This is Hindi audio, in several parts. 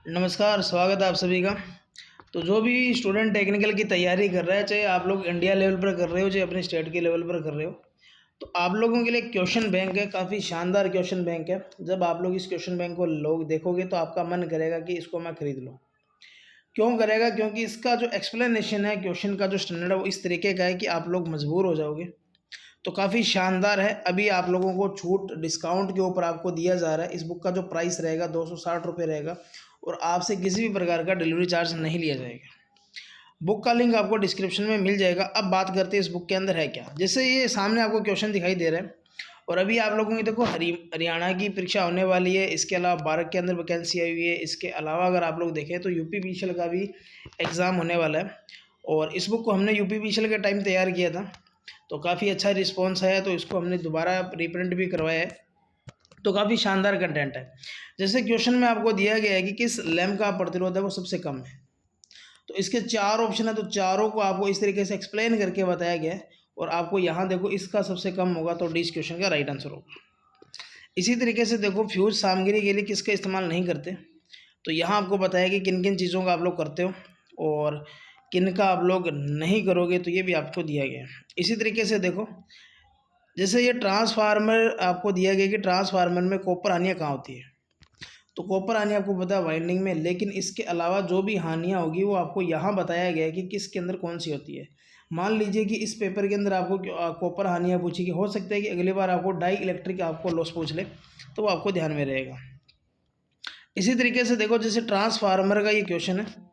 नमस्कार, स्वागत है आप सभी का। तो जो भी स्टूडेंट टेक्निकल की तैयारी कर रहा है, चाहे आप लोग इंडिया लेवल पर कर रहे हो, चाहे अपने स्टेट के लेवल पर कर रहे हो, तो आप लोगों के लिए क्वेश्चन बैंक है, काफ़ी शानदार क्वेश्चन बैंक है। जब आप लोग इस क्वेश्चन बैंक को लोग देखोगे तो आपका मन करेगा कि इसको मैं खरीद लूँ। क्यों करेगा? क्योंकि इसका जो एक्सप्लेनेशन है, क्वेश्चन का जो स्टैंडर्ड है वो इस तरीके का है कि आप लोग मजबूर हो जाओगे। तो काफ़ी शानदार है। अभी आप लोगों को छूट डिस्काउंट के ऊपर आपको दिया जा रहा है। इस बुक का जो प्राइस रहेगा 260 रुपये रहेगा और आपसे किसी भी प्रकार का डिलीवरी चार्ज नहीं लिया जाएगा। बुक का लिंक आपको डिस्क्रिप्शन में मिल जाएगा। अब बात करते हैं इस बुक के अंदर है क्या। जैसे ये सामने आपको क्वेश्चन दिखाई दे रहा है और अभी आप लोगों की देखो हरियाणा की परीक्षा होने वाली है। इसके अलावा भारत के अंदर वैकेंसी आई हुई है। इसके अलावा अगर आप लोग देखें तो यूपी पीसीएल का भी एग्ज़ाम होने वाला है और इस बुक को हमने यूपी पीसीएल के टाइम तैयार किया था, तो काफ़ी अच्छा रिस्पॉन्स है, तो इसको हमने दोबारा रीप्रिंट भी करवाया है। तो काफ़ी शानदार कंटेंट है। जैसे क्वेश्चन में आपको दिया गया है कि किस लैम्प का प्रतिरोध है वो सबसे कम है, तो इसके चार ऑप्शन है, तो चारों को आपको इस तरीके से एक्सप्लेन करके बताया गया है और आपको यहाँ देखो इसका सबसे कम होगा, तो डी इस क्वेश्चन का राइट आंसर होगा। इसी तरीके से देखो फ्यूज सामग्री के लिए किसका इस्तेमाल नहीं करते, तो यहाँ आपको बताया कि किन किन चीज़ों का आप लोग करते हो और किन का आप लोग नहीं करोगे, तो ये भी आपको दिया गया है। इसी तरीके से देखो जैसे ये ट्रांसफार्मर आपको दिया गया कि ट्रांसफार्मर में कॉपर हानियाँ कहाँ होती है, तो कॉपर हानि आपको पता है वाइंडिंग में, लेकिन इसके अलावा जो भी हानियाँ होगी वो आपको यहाँ बताया गया है कि किसके अंदर कौन सी होती है। मान लीजिए कि इस पेपर के अंदर आपको कॉपर हानियाँ पूछी, कि हो सकता है कि अगली बार आपको डाई इलेक्ट्रिक आपको लॉस पूछ ले, तो वो आपको ध्यान में रहेगा। इसी तरीके से देखो जैसे ट्रांसफार्मर का ये क्वेश्चन है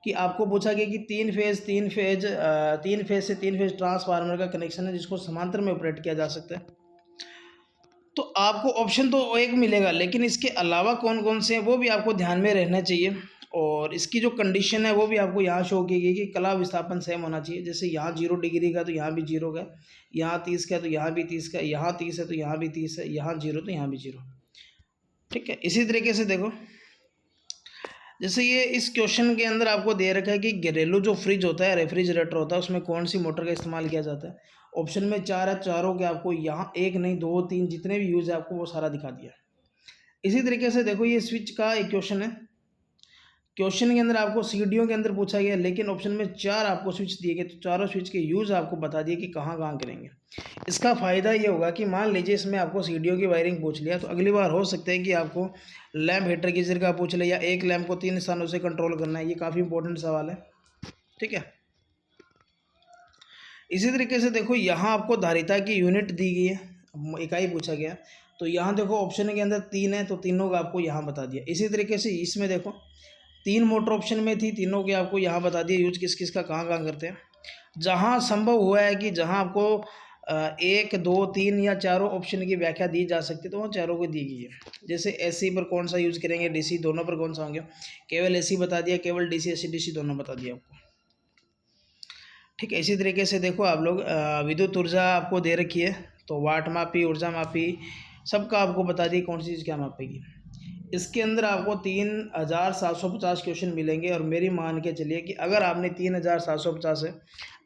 कि आपको पूछा गया कि तीन फेज से तीन फेज ट्रांसफार्मर का कनेक्शन है जिसको समांतर में ऑपरेट किया जा सकता है। तो आपको ऑप्शन तो एक मिलेगा, लेकिन इसके अलावा कौन कौन से हैं वो भी आपको ध्यान में रहना चाहिए और इसकी जो कंडीशन है वो भी आपको यहाँ शो की गई कि कला विस्थापन सेम होना चाहिए। जैसे यहाँ 0 डिग्री का तो यहाँ भी 0 का, यहाँ 30 का तो यहाँ भी 30 का, यहाँ 30 है तो यहाँ भी 30 है, यहाँ 0 तो यहाँ भी 0। ठीक है। इसी तरीके से देखो जैसे ये इस क्वेश्चन के अंदर आपको दे रखा है कि घरेलू जो फ्रिज होता है, रेफ्रिजरेटर होता है, उसमें कौन सी मोटर का इस्तेमाल किया जाता है। ऑप्शन में 4 है, चारों के आपको यहाँ एक नहीं दो तीन जितने भी यूज़ है आपको वो सारा दिखा दिया। इसी तरीके से देखो ये स्विच का एक क्वेश्चन है। क्वेश्चन के अंदर आपको सीडीओ के अंदर पूछा गया, लेकिन ऑप्शन में 4 आपको स्विच दिए गए, तो चारों स्विच के यूज़ आपको बता दिए कि कहाँ कहाँ करेंगे। इसका फ़ायदा ये होगा कि मान लीजिए इसमें आपको सीडीओ की वायरिंग पूछ लिया, तो अगली बार हो सकता है कि आपको लैंप हीटर गीजर का पूछ ले, या एक लैंप को 3 स्थानों से कंट्रोल करना है। ये काफ़ी इंपॉर्टेंट सवाल है। ठीक है। इसी तरीके से देखो यहाँ आपको धारिता की यूनिट दी गई है, इकाई पूछा गया, तो यहाँ देखो ऑप्शन के अंदर 3 है, तो तीनों का आपको यहाँ बता दिया। इसी तरीके से इसमें देखो 3 मोटर ऑप्शन में थी, तीनों के आपको यहाँ बता दिया यूज किस किस का कहाँ कहाँ करते हैं। जहाँ संभव हुआ है कि जहाँ आपको 1 2 3 या चारों ऑप्शन की व्याख्या दी जा सकती है, तो वहाँ चारों को दी गई है। जैसे एसी पर कौन सा यूज़ करेंगे, डीसी दोनों पर कौन सा होंगे, केवल एसी बता दिया, केवल डीसी एसी डीसी दोनों बता दिया आपको। ठीक है। इसी तरीके से देखो आप लोग विद्युत ऊर्जा आपको दे रखी है, तो वाट मापी, ऊर्जा मापी, सबका आपको बता दी कौन सी चीज़ क्या मापेगी। इसके अंदर आपको 3750 क्वेश्चन मिलेंगे और मेरी मान के चलिए कि अगर आपने 3750 है,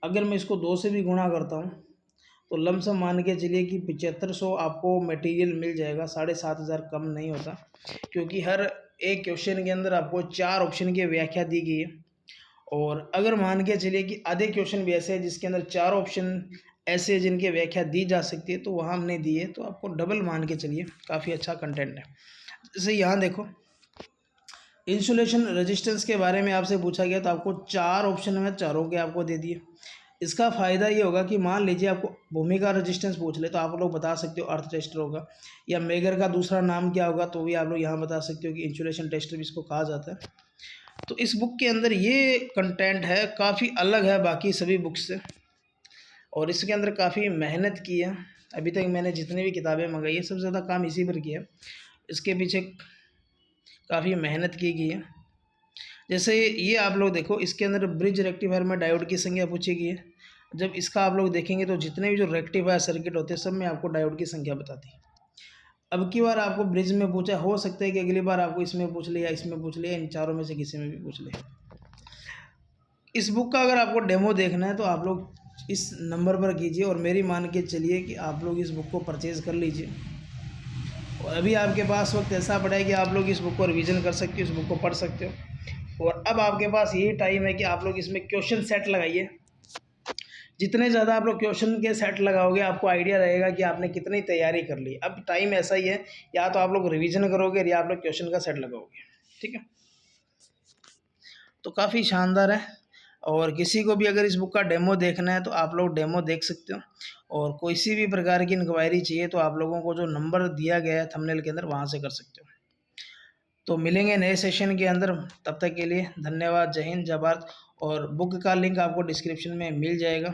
अगर मैं इसको 2 से भी गुणा करता हूँ तो लमसम मान के चलिए कि 7500 आपको मटेरियल मिल जाएगा। 7500 कम नहीं होता, क्योंकि हर एक क्वेश्चन के अंदर आपको 4 ऑप्शन की व्याख्या दी गई है। और अगर मान के चलिए कि आधे क्वेश्चन भी ऐसे हैं जिसके अंदर 4 ऑप्शन ऐसे हैं जिनकी व्याख्या दी जा सकती है, तो वहाँ हमने दी है, तो आपको डबल मान के चलिए काफ़ी अच्छा कंटेंट है। जैसे यहाँ देखो इंसुलेशन रेजिस्टेंस के बारे में आपसे पूछा गया, तो आपको 4 ऑप्शन में चारों के आपको दे दिए। इसका फ़ायदा ये होगा कि मान लीजिए आपको भूमि का रेजिस्टेंस पूछ ले, तो आप लोग बता सकते हो अर्थ टेस्टर होगा, या मेगर का दूसरा नाम क्या होगा, तो भी आप लोग यहाँ बता सकते हो कि इंसुलेशन टेस्टर भी इसको कहा जाता है। तो इस बुक के अंदर ये कंटेंट है, काफ़ी अलग है बाकी सभी बुक्स से, और इसके अंदर काफ़ी मेहनत की है। अभी तक मैंने जितनी भी किताबें मंगाई है सबसे ज़्यादा काम इसी पर किया है। इसके पीछे काफ़ी मेहनत की गई है। जैसे ये आप लोग देखो इसके अंदर ब्रिज रेक्टिफायर में डायोड की संख्या पूछी गई है। जब इसका आप लोग देखेंगे तो जितने भी जो रेक्टिफायर सर्किट होते हैं सब में आपको डायोड की संख्या बताती है। अब की बार आपको ब्रिज में पूछा, हो सकता है कि अगली बार आपको इसमें पूछ ले या इसमें पूछ ले, इन चारों में से किसी में भी पूछ ले। इस बुक का अगर आपको डेमो देखना है तो आप लोग इस नंबर पर कीजिए और मेरी मान के चलिए कि आप लोग इस बुक को परचेज़ कर लीजिए और अभी आपके पास वक्त ऐसा पड़ा है कि आप लोग इस बुक को रिवीजन कर सकते हो, इस बुक को पढ़ सकते हो। और अब आपके पास यही टाइम है कि आप लोग इसमें क्वेश्चन सेट लगाइए। जितने ज़्यादा आप लोग क्वेश्चन के सेट लगाओगे आपको आइडिया रहेगा कि आपने कितनी तैयारी कर ली। अब टाइम ऐसा ही है, या तो आप लोग रिवीजन करोगे या आप लोग क्वेश्चन का सेट लगाओगे। ठीक है, तो काफ़ी शानदार है। और किसी को भी अगर इस बुक का डेमो देखना है तो आप लोग डेमो देख सकते हो। और कोई सी भी प्रकार की इंक्वायरी चाहिए तो आप लोगों को जो नंबर दिया गया है थंबनेल के अंदर, वहाँ से कर सकते हो। तो मिलेंगे नए सेशन के अंदर, तब तक के लिए धन्यवाद। जय हिंद, जय भारत। और बुक का लिंक आपको डिस्क्रिप्शन में मिल जाएगा।